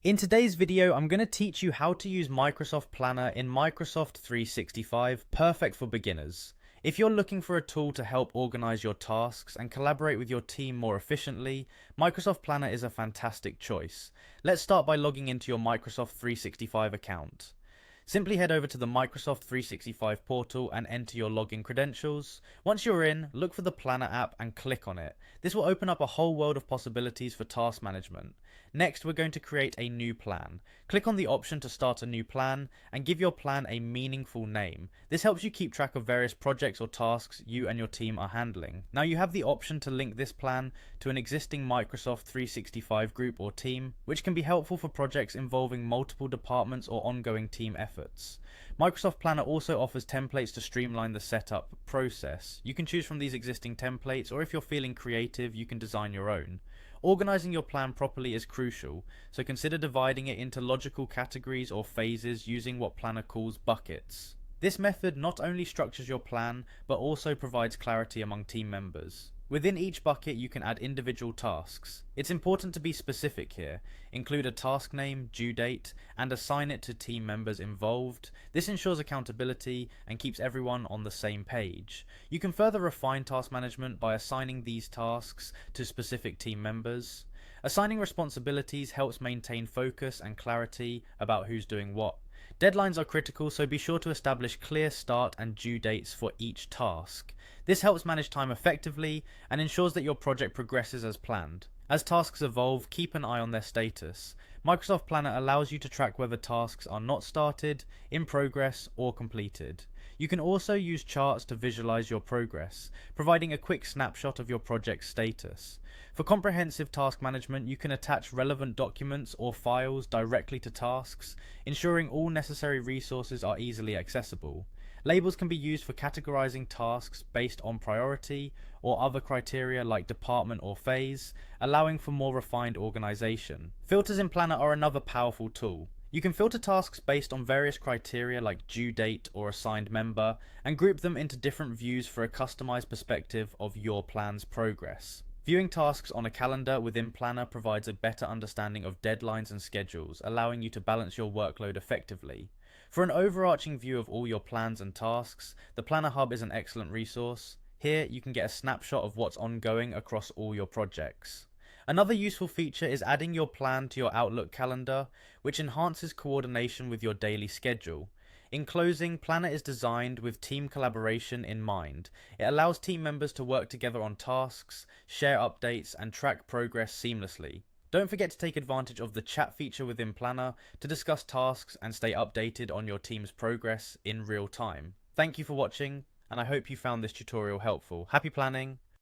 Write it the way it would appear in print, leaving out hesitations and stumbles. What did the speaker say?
In today's video, I'm going to teach you how to use Microsoft Planner in Microsoft 365, perfect for beginners. If you're looking for a tool to help organize your tasks and collaborate with your team more efficiently, Microsoft Planner is a fantastic choice. Let's start by logging into your Microsoft 365 account. Simply head over to the Microsoft 365 portal and enter your login credentials. Once you're in, look for the Planner app and click on it. This will open up a whole world of possibilities for task management. Next, we're going to create a new plan. Click on the option to start a new plan and give your plan a meaningful name. This helps you keep track of various projects or tasks you and your team are handling. Now you have the option to link this plan to an existing Microsoft 365 group or team, which can be helpful for projects involving multiple departments or ongoing team efforts. Microsoft Planner also offers templates to streamline the setup process. You can choose from these existing templates, or if you're feeling creative, you can design your own. Organizing your plan properly is crucial, so consider dividing it into logical categories or phases using what Planner calls buckets. This method not only structures your plan, but also provides clarity among team members. Within each bucket, you can add individual tasks. It's important to be specific here. Include a task name, due date, and assign it to team members involved. This ensures accountability and keeps everyone on the same page. You can further refine task management by assigning these tasks to specific team members. Assigning responsibilities helps maintain focus and clarity about who's doing what. Deadlines are critical, so be sure to establish clear start and due dates for each task. This helps manage time effectively and ensures that your project progresses as planned. As tasks evolve, keep an eye on their status. Microsoft Planner allows you to track whether tasks are not started, in progress, or completed. You can also use charts to visualize your progress, providing a quick snapshot of your project's status. For comprehensive task management, you can attach relevant documents or files directly to tasks, ensuring all necessary resources are easily accessible. Labels can be used for categorizing tasks based on priority or other criteria like department or phase, allowing for more refined organization. Filters in Planner are another powerful tool. You can filter tasks based on various criteria like due date or assigned member, and group them into different views for a customized perspective of your plan's progress. Viewing tasks on a calendar within Planner provides a better understanding of deadlines and schedules, allowing you to balance your workload effectively. For an overarching view of all your plans and tasks, the Planner Hub is an excellent resource. Here, you can get a snapshot of what's ongoing across all your projects. Another useful feature is adding your plan to your Outlook calendar, which enhances coordination with your daily schedule. In closing, Planner is designed with team collaboration in mind. It allows team members to work together on tasks, share updates, and track progress seamlessly. Don't forget to take advantage of the chat feature within Planner to discuss tasks and stay updated on your team's progress in real time. Thank you for watching, and I hope you found this tutorial helpful. Happy planning!